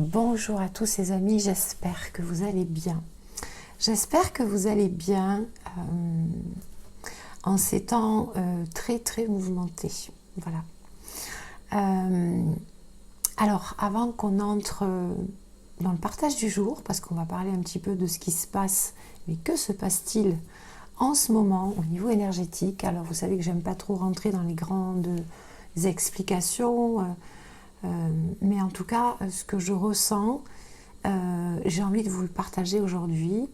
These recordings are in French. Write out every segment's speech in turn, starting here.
Bonjour à tous les amis, j'espère que vous allez bien. J'espère que vous allez bien en ces temps très mouvementés. Voilà. Alors, avant qu'on entre dans le partage du jour, parce qu'on va parler un petit peu de ce qui se passe, mais que se passe-t-il en ce moment au niveau énergétique? Alors, vous savez que j'aime pas trop rentrer dans les grandes explications, mais en tout cas, ce que je ressens, j'ai envie de vous le partager aujourd'hui.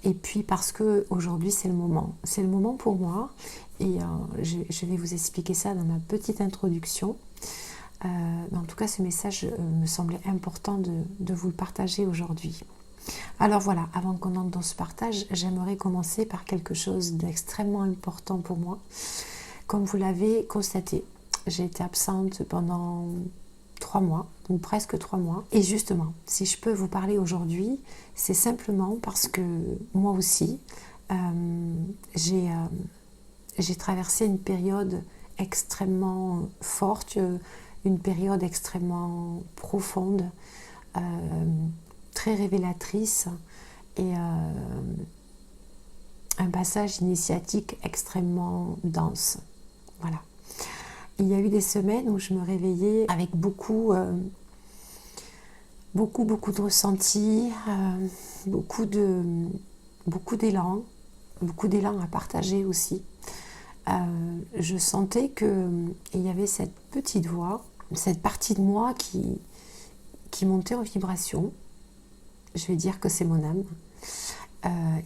Et puis parce que aujourd'hui c'est le moment pour moi, et je vais vous expliquer ça dans ma petite introduction. Mais en tout cas, ce message me semblait important de vous le partager aujourd'hui. Alors voilà, avant qu'on entre dans ce partage, j'aimerais commencer par quelque chose d'extrêmement important pour moi. Comme vous l'avez constaté, j'ai été absente pendant 3 mois, ou presque 3 mois. Et justement, si je peux vous parler aujourd'hui, c'est simplement parce que moi aussi, j'ai traversé une période extrêmement forte, une période extrêmement profonde, très révélatrice, et un passage initiatique extrêmement dense. Voilà. Il y a eu des semaines où je me réveillais avec beaucoup de ressentis, beaucoup d'élan à partager aussi. Je sentais qu'il y avait cette petite voix, cette partie de moi qui montait en vibration. Je vais dire que c'est mon âme,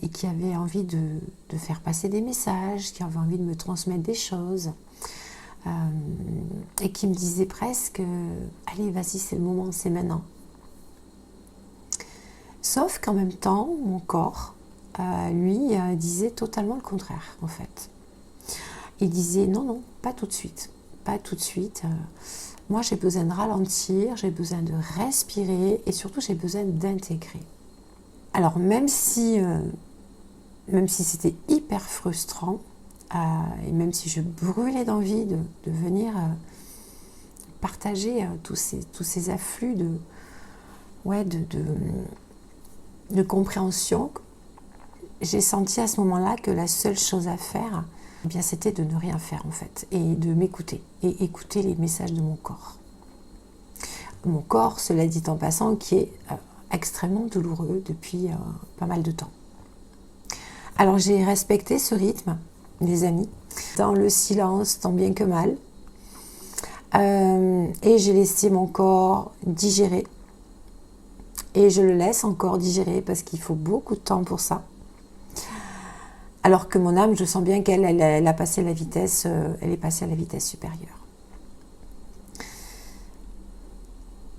et qui avait envie de faire passer des messages, qui avait envie de me transmettre des choses. Et qui me disait presque allez, vas-y, c'est le moment, c'est maintenant. Sauf qu'en même temps, mon corps, lui, disait totalement le contraire, en fait. Il disait non, pas tout de suite. Moi, j'ai besoin de ralentir, j'ai besoin de respirer, et surtout, j'ai besoin d'intégrer. Alors, même si c'était hyper frustrant, et même si je brûlais d'envie de venir partager tous ces afflux de compréhension, j'ai senti à ce moment-là que la seule chose à faire, eh bien, c'était de ne rien faire en fait, et de m'écouter, et écouter les messages de mon corps. Mon corps, cela dit en passant, qui est extrêmement douloureux depuis pas mal de temps. Alors j'ai respecté ce rythme, les amis, dans le silence, tant bien que mal. Et j'ai laissé mon corps digérer. Et je le laisse encore digérer parce qu'il faut beaucoup de temps pour ça. Alors que mon âme, je sens bien qu'elle a passé la vitesse, elle est passée à la vitesse supérieure.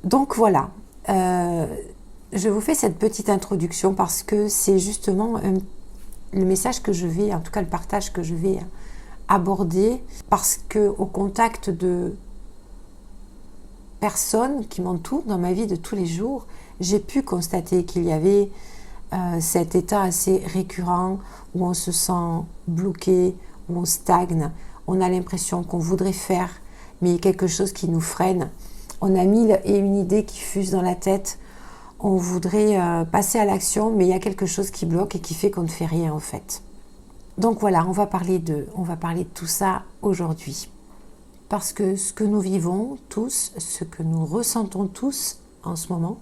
Donc voilà, je vous fais cette petite introduction parce que c'est justement le message que je vais, en tout cas le partage que je vais aborder, parce que au contact de personnes qui m'entourent dans ma vie de tous les jours, j'ai pu constater qu'il y avait cet état assez récurrent où on se sent bloqué, où on stagne, on a l'impression qu'on voudrait faire, mais il y a quelque chose qui nous freine. On a 1001 idées qui fusent dans la tête. On voudrait passer à l'action, mais il y a quelque chose qui bloque et qui fait qu'on ne fait rien en fait. Donc voilà, on va parler de tout ça aujourd'hui. Parce que ce que nous vivons tous, ce que nous ressentons tous en ce moment,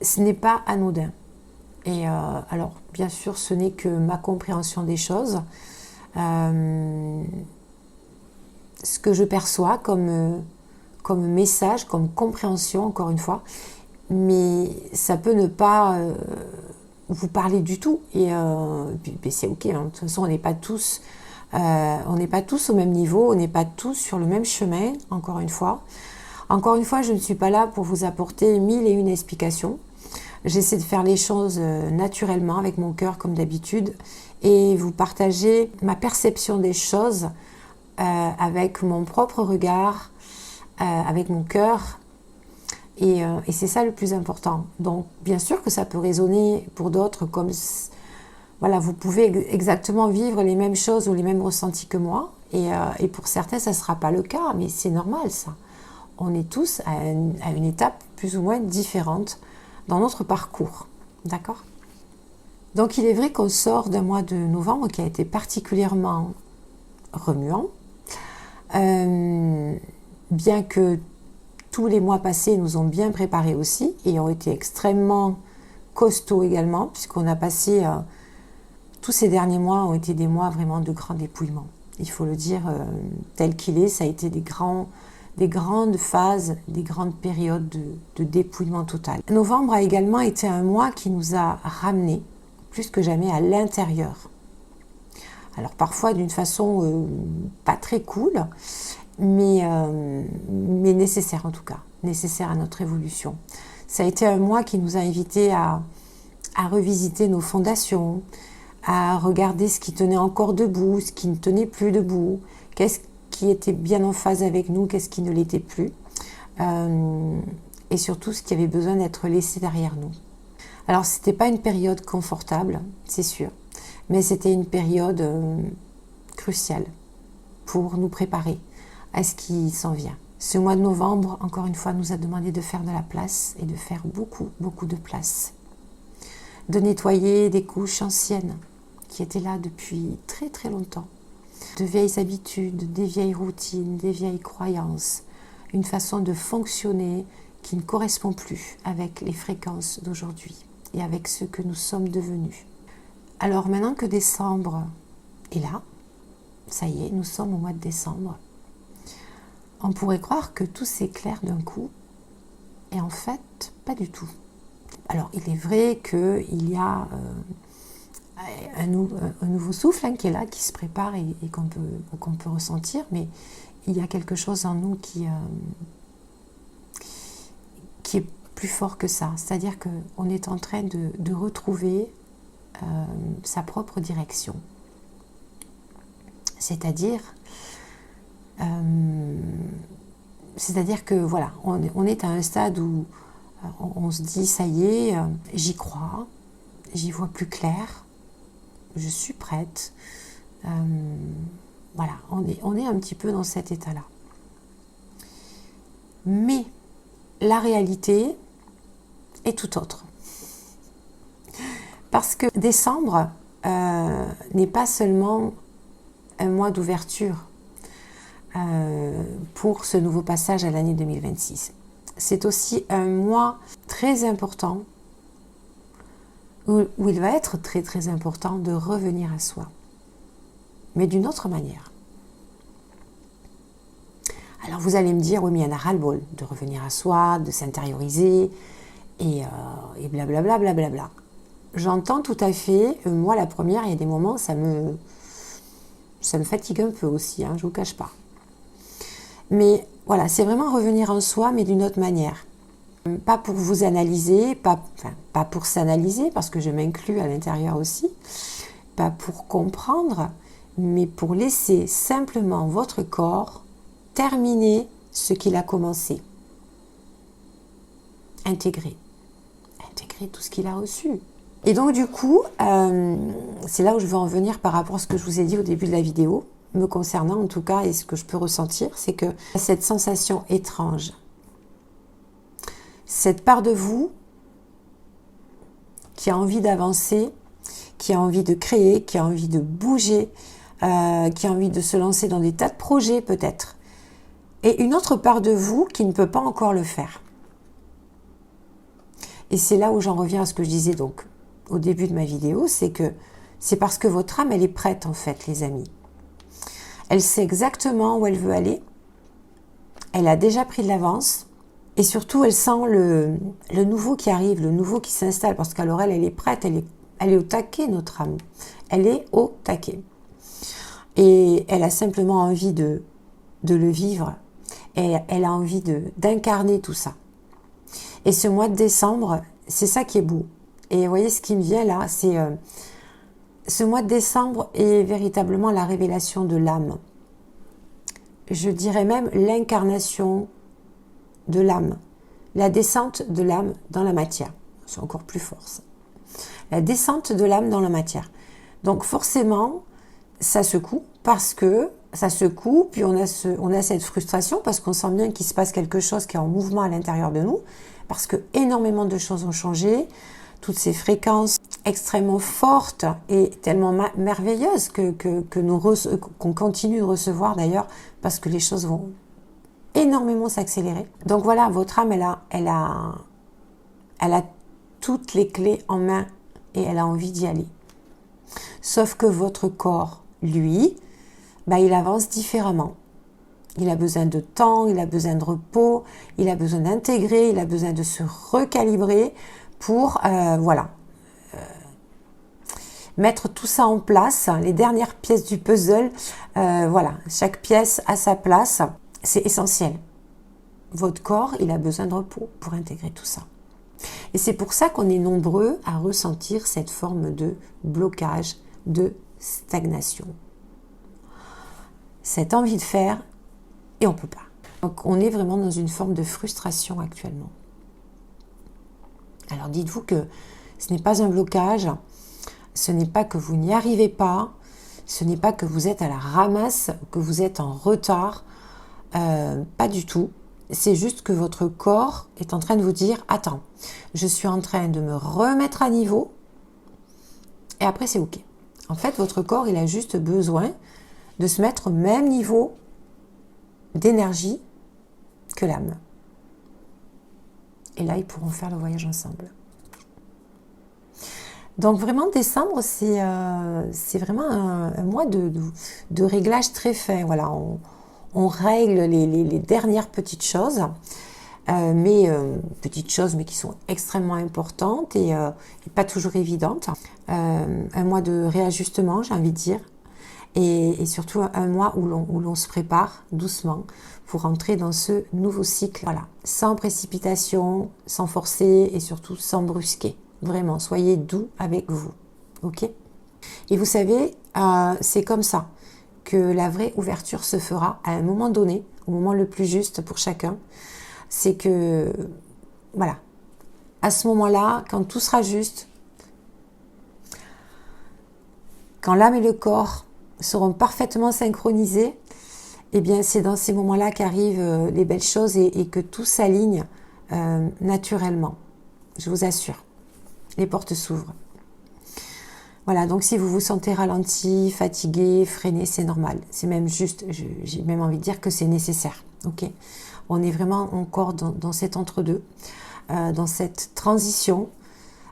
ce n'est pas anodin. Et alors, bien sûr, ce n'est que ma compréhension des choses. Ce que je perçois comme message, comme compréhension, encore une fois, mais ça peut ne pas vous parler du tout, et c'est ok, hein. De toute façon on n'est pas tous au même niveau, on n'est pas tous sur le même chemin, encore une fois, je ne suis pas là pour vous apporter 1001 explications. J'essaie de faire les choses naturellement avec mon cœur comme d'habitude, et vous partager ma perception des choses avec mon propre regard, avec mon cœur. Et c'est ça le plus important. Donc, bien sûr que ça peut résonner pour d'autres comme... Voilà, vous pouvez exactement vivre les mêmes choses ou les mêmes ressentis que moi. Et pour certains, ça ne sera pas le cas, mais c'est normal, ça. On est tous à une étape plus ou moins différentes dans notre parcours. D'accord? Donc il est vrai qu'on sort d'un mois de novembre qui a été particulièrement remuant. Bien que tous les mois passés nous ont bien préparés aussi et ont été extrêmement costauds également, puisqu'on a passé, tous ces derniers mois ont été des mois vraiment de grand dépouillement. Il faut le dire tel qu'il est, ça a été des grandes phases, des grandes périodes de dépouillement total. Novembre a également été un mois qui nous a ramenés plus que jamais à l'intérieur. Alors parfois d'une façon pas très cool, mais nécessaire en tout cas, nécessaire à notre évolution. Ça a été un mois qui nous a invités à revisiter nos fondations, à regarder ce qui tenait encore debout, ce qui ne tenait plus debout, qu'est-ce qui était bien en phase avec nous, qu'est-ce qui ne l'était plus, et surtout ce qui avait besoin d'être laissé derrière nous. Alors ce n'était pas une période confortable, c'est sûr, mais c'était une période cruciale pour nous préparer à ce qui s'en vient. Ce mois de novembre, encore une fois, nous a demandé de faire de la place et de faire beaucoup, beaucoup de place. De nettoyer des couches anciennes qui étaient là depuis très très longtemps. De vieilles habitudes, des vieilles routines, des vieilles croyances, une façon de fonctionner qui ne correspond plus avec les fréquences d'aujourd'hui et avec ce que nous sommes devenus. Alors maintenant que décembre est là, ça y est, nous sommes au mois de décembre, on pourrait croire que tout s'éclaire d'un coup, et en fait, pas du tout. Alors, il est vrai qu'il y a un nouveau souffle qui est là, qui se prépare et qu'on peut ressentir, mais il y a quelque chose en nous qui est plus fort que ça. C'est-à-dire qu'on est en train de retrouver sa propre direction. C'est-à-dire que voilà, on est à un stade où on se dit ça y est, j'y crois, j'y vois plus clair, je suis prête. Voilà, on est un petit peu dans cet état-là. Mais la réalité est tout autre. Parce que décembre n'est pas seulement un mois d'ouverture pour ce nouveau passage à l'année 2026. C'est aussi un mois très important où il va être très très important de revenir à soi, mais d'une autre manière. Alors vous allez me dire, oui mais il y en a ras-le-bol de revenir à soi, de s'intérioriser et blablabla, blablabla. J'entends tout à fait, moi la première, il y a des moments, ça me fatigue un peu aussi, je ne vous cache pas. Mais voilà, c'est vraiment revenir en soi, mais d'une autre manière. Pas pour vous analyser, pas pour s'analyser, parce que je m'inclus à l'intérieur aussi, pas pour comprendre, mais pour laisser simplement votre corps terminer ce qu'il a commencé. Intégrer tout ce qu'il a reçu. Et donc du coup, c'est là où je veux en venir par rapport à ce que je vous ai dit au début de la vidéo, me concernant en tout cas, et ce que je peux ressentir, c'est que cette sensation étrange, cette part de vous qui a envie d'avancer, qui a envie de créer, qui a envie de bouger, qui a envie de se lancer dans des tas de projets peut-être, et une autre part de vous qui ne peut pas encore le faire. Et c'est là où j'en reviens à ce que je disais donc au début de ma vidéo, c'est parce que votre âme, elle est prête en fait, les amis. Elle sait exactement où elle veut aller. Elle a déjà pris de l'avance. Et surtout, elle sent le nouveau qui arrive, le nouveau qui s'installe. Parce qu'alors, elle est prête, elle est au taquet, notre âme. Elle est au taquet. Et elle a simplement envie de le vivre. Et elle a envie d'incarner tout ça. Et ce mois de décembre, c'est ça qui est beau. Et vous voyez, ce qui me vient là, c'est... ce mois de décembre est véritablement la révélation de l'âme. Je dirais même l'incarnation de l'âme. La descente de l'âme dans la matière. C'est encore plus fort ça. La descente de l'âme dans la matière. Donc forcément, ça secoue parce que ça secoue, puis on a cette frustration parce qu'on sent bien qu'il se passe quelque chose qui est en mouvement à l'intérieur de nous, parce que énormément de choses ont changé. Toutes ces fréquences extrêmement fortes et tellement merveilleuses qu'on continue de recevoir d'ailleurs, parce que les choses vont énormément s'accélérer. Donc voilà, votre âme, elle a toutes les clés en main et elle a envie d'y aller. Sauf que votre corps, lui, il avance différemment. Il a besoin de temps, il a besoin de repos, il a besoin d'intégrer, il a besoin de se recalibrer pour, mettre tout ça en place, les dernières pièces du puzzle, chaque pièce à sa place, c'est essentiel. Votre corps, il a besoin de repos pour intégrer tout ça. Et c'est pour ça qu'on est nombreux à ressentir cette forme de blocage, de stagnation. Cette envie de faire, et on ne peut pas. Donc on est vraiment dans une forme de frustration actuellement. Alors dites-vous que ce n'est pas un blocage, ce n'est pas que vous n'y arrivez pas, ce n'est pas que vous êtes à la ramasse, que vous êtes en retard, pas du tout. C'est juste que votre corps est en train de vous dire « Attends, je suis en train de me remettre à niveau et après c'est OK ». En fait, votre corps, il a juste besoin de se mettre au même niveau d'énergie que l'âme. Et là, ils pourront faire le voyage ensemble. Donc vraiment, décembre, c'est vraiment un mois de réglage très fin. Voilà, on règle les dernières petites choses, petites choses, mais qui sont extrêmement importantes et pas toujours évidentes. Un mois de réajustement, j'ai envie de dire, et surtout un mois où l'on se prépare doucement pour entrer dans ce nouveau cycle. Voilà, sans précipitation, sans forcer et surtout sans brusquer. Vraiment, soyez doux avec vous, ok? Et vous savez, c'est comme ça que la vraie ouverture se fera à un moment donné, au moment le plus juste pour chacun. C'est que, voilà, à ce moment-là, quand tout sera juste, quand l'âme et le corps seront parfaitement synchronisés, eh bien, c'est dans ces moments-là qu'arrivent les belles choses et que tout s'aligne naturellement. Je vous assure, les portes s'ouvrent. Voilà, donc si vous vous sentez ralenti, fatigué, freiné, c'est normal. C'est même juste, j'ai même envie de dire que c'est nécessaire. Ok, on est vraiment encore dans cet entre-deux, dans cette transition.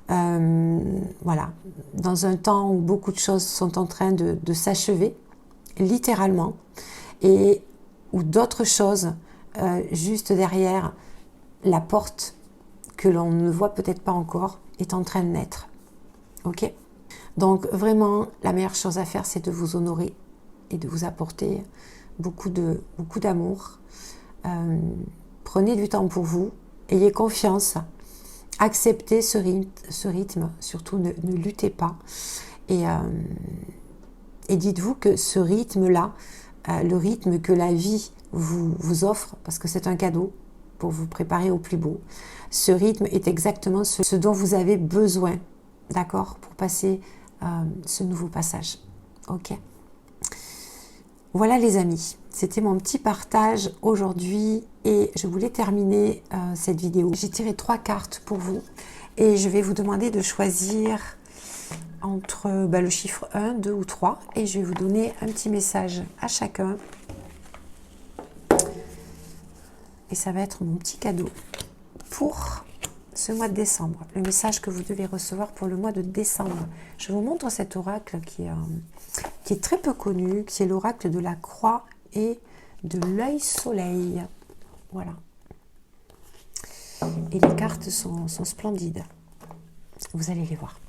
Voilà, dans un temps où beaucoup de choses sont en train de s'achever, littéralement, et où d'autres choses, juste derrière la porte que l'on ne voit peut-être pas encore, est en train de naître. Ok ? Donc vraiment, la meilleure chose à faire, c'est de vous honorer et de vous apporter beaucoup d'amour. Prenez du temps pour vous, ayez confiance, acceptez ce rythme, surtout ne luttez pas. Et dites-vous que ce rythme-là, le rythme que la vie vous offre, parce que c'est un cadeau pour vous préparer au plus beau, ce rythme est exactement ce dont vous avez besoin, d'accord, pour passer ce nouveau passage. Ok. Voilà les amis, c'était mon petit partage aujourd'hui et je voulais terminer cette vidéo. J'ai tiré 3 cartes pour vous et je vais vous demander de choisir entre le chiffre 1, 2 ou 3 et je vais vous donner un petit message à chacun. Et ça va être mon petit cadeau pour ce mois de décembre. Le message que vous devez recevoir pour le mois de décembre. Je vous montre cet oracle qui est très peu connu, qui est l'oracle de la croix et de l'œil soleil. Voilà. Et les cartes sont splendides. Vous allez les voir.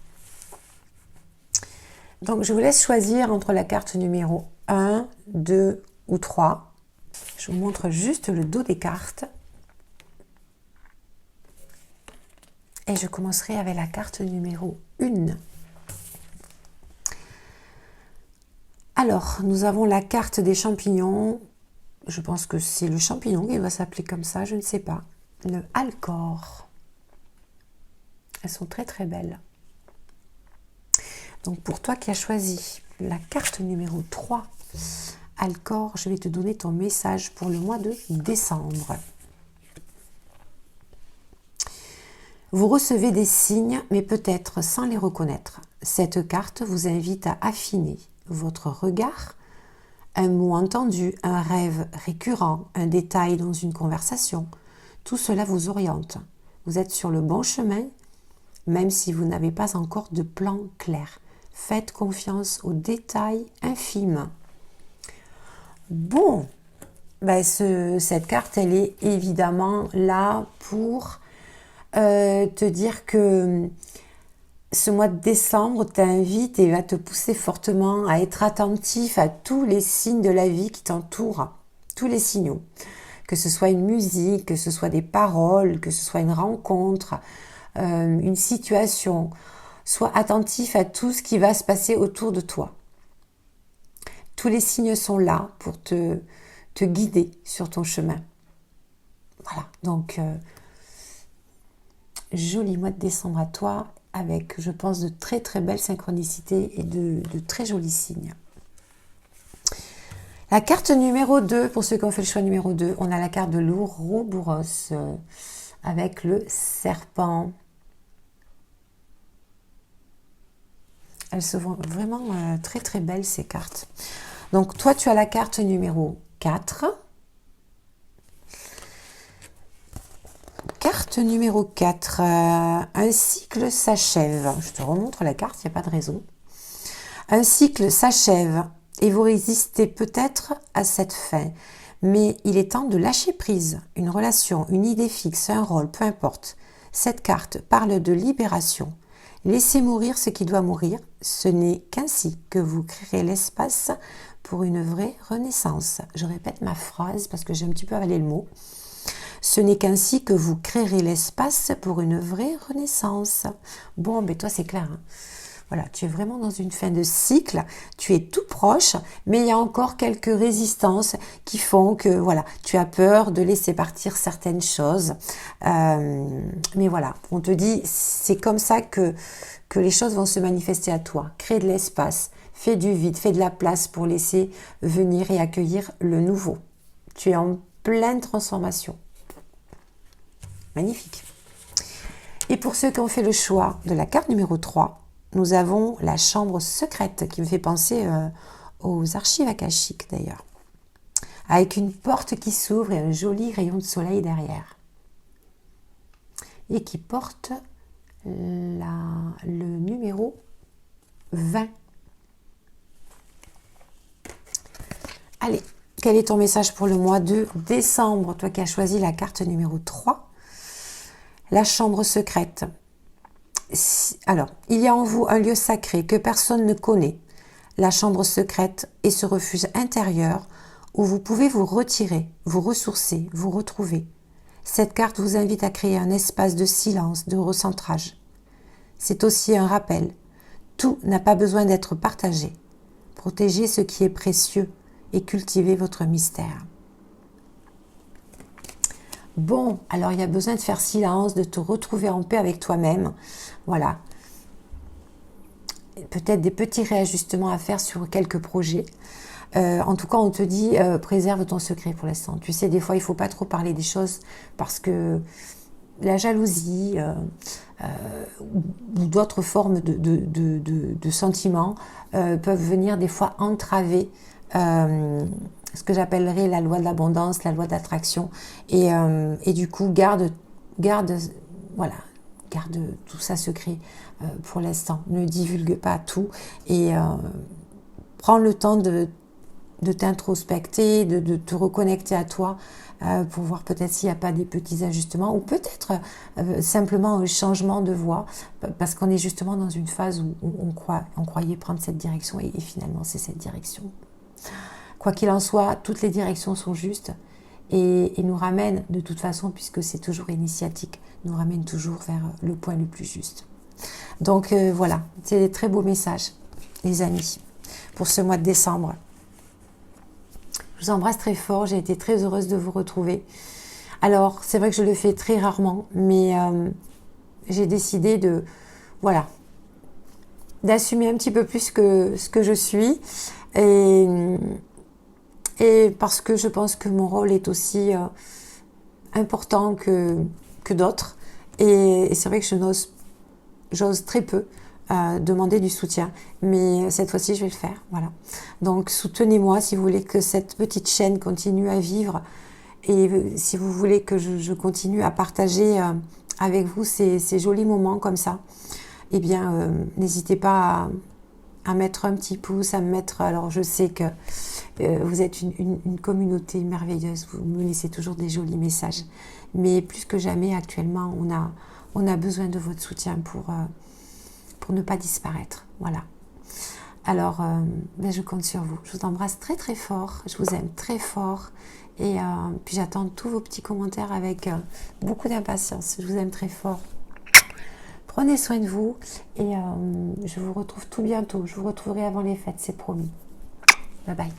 Donc, je vous laisse choisir entre la carte numéro 1, 2 ou 3. Je vous montre juste le dos des cartes. Et je commencerai avec la carte numéro 1. Alors, nous avons la carte des champignons. Je pense que c'est le champignon qui va s'appeler comme ça, je ne sais pas. Le Alcor. Elles sont très très belles. Donc pour toi qui as choisi la carte numéro 3, Alcor, je vais te donner ton message pour le mois de décembre. Vous recevez des signes, mais peut-être sans les reconnaître. Cette carte vous invite à affiner votre regard. Un mot entendu, un rêve récurrent, un détail dans une conversation, tout cela vous oriente. Vous êtes sur le bon chemin, même si vous n'avez pas encore de plan clair. Faites confiance aux détails infimes. Bon, cette carte, elle est évidemment là pour te dire que ce mois de décembre t'invite et va te pousser fortement à être attentif à tous les signes de la vie qui t'entourent, tous les signaux. Que ce soit une musique, que ce soit des paroles, que ce soit une rencontre, une situation. Sois attentif à tout ce qui va se passer autour de toi. Tous les signes sont là pour te guider sur ton chemin. Voilà, donc joli mois de décembre à toi, avec, je pense, de très très belles synchronicités et de très jolis signes. La carte numéro 2, pour ceux qui ont fait le choix numéro 2, on a la carte de l'Ouroboros avec le serpent. Elles se vont vraiment très très belles ces cartes. Donc toi tu as la carte numéro 4. Carte numéro 4, un cycle s'achève. Je te remontre la carte, il n'y a pas de raison. Un cycle s'achève et vous résistez peut-être à cette fin. Mais il est temps de lâcher prise. Une relation, une idée fixe, un rôle, peu importe. Cette carte parle de libération. Laissez mourir ce qui doit mourir. Ce n'est qu'ainsi que vous créerez l'espace pour une vraie renaissance. Je répète ma phrase parce que j'ai un petit peu avalé le mot. Ce n'est qu'ainsi que vous créerez l'espace pour une vraie renaissance. Bon, toi c'est clair. Hein. Voilà, tu es vraiment dans une fin de cycle, tu es tout proche, mais il y a encore quelques résistances qui font que voilà, tu as peur de laisser partir certaines choses. Mais voilà, on te dit, c'est comme ça que les choses vont se manifester à toi. Crée de l'espace, fais du vide, fais de la place pour laisser venir et accueillir le nouveau. Tu es en pleine transformation. Magnifique. Et pour ceux qui ont fait le choix de la carte numéro 3, nous avons la chambre secrète qui me fait penser aux archives akashiques d'ailleurs. Avec une porte qui s'ouvre et un joli rayon de soleil derrière. Et qui porte le numéro 20. Allez, quel est ton message pour le mois de décembre? Toi qui as choisi la carte numéro 3. La chambre secrète. Alors, il y a en vous un lieu sacré que personne ne connaît, la chambre secrète est ce refuge intérieur où vous pouvez vous retirer, vous ressourcer, vous retrouver. Cette carte vous invite à créer un espace de silence, de recentrage. C'est aussi un rappel. Tout n'a pas besoin d'être partagé. Protégez ce qui est précieux et cultivez votre mystère. Bon, alors il y a besoin de faire silence, de te retrouver en paix avec toi-même. Voilà. Peut-être des petits réajustements à faire sur quelques projets. En tout cas, on te dit, préserve ton secret pour l'instant. Tu sais, des fois, il ne faut pas trop parler des choses parce que la jalousie ou d'autres formes de sentiments peuvent venir des fois entraver ce que j'appellerais la loi de l'abondance, la loi d'attraction, et du coup garde tout ça secret pour l'instant. Ne divulgue pas tout et prends le temps de t'introspecter, de te reconnecter à toi pour voir peut-être s'il n'y a pas des petits ajustements ou peut-être simplement un changement de voie parce qu'on est justement dans une phase où on croyait prendre cette direction et finalement c'est cette direction. Quoi qu'il en soit, toutes les directions sont justes et nous ramènent de toute façon, puisque c'est toujours initiatique, nous ramènent toujours vers le point le plus juste. Donc voilà, c'est des très beaux messages, les amis, pour ce mois de décembre. Je vous embrasse très fort, j'ai été très heureuse de vous retrouver. Alors, c'est vrai que je le fais très rarement, mais j'ai décidé d'assumer un petit peu plus que ce que je suis. Et parce que je pense que mon rôle est aussi important que d'autres Et c'est vrai que j'ose très peu demander du soutien. Mais cette fois-ci, je vais le faire. Voilà. Donc, soutenez-moi si vous voulez que cette petite chaîne continue à vivre. Et si vous voulez que je continue à partager avec vous ces jolis moments comme ça, eh bien, n'hésitez pas à mettre un petit pouce, à me mettre... Alors, je sais que vous êtes une communauté merveilleuse, vous me laissez toujours des jolis messages. Mais plus que jamais, actuellement, on a besoin de votre soutien pour ne pas disparaître. Voilà. Alors, ben je compte sur vous. Je vous embrasse très très fort. Je vous aime très fort. Et puis j'attends tous vos petits commentaires avec beaucoup d'impatience. Je vous aime très fort. Prenez soin de vous. Et je vous retrouve tout bientôt. Je vous retrouverai avant les fêtes, c'est promis. Bye bye.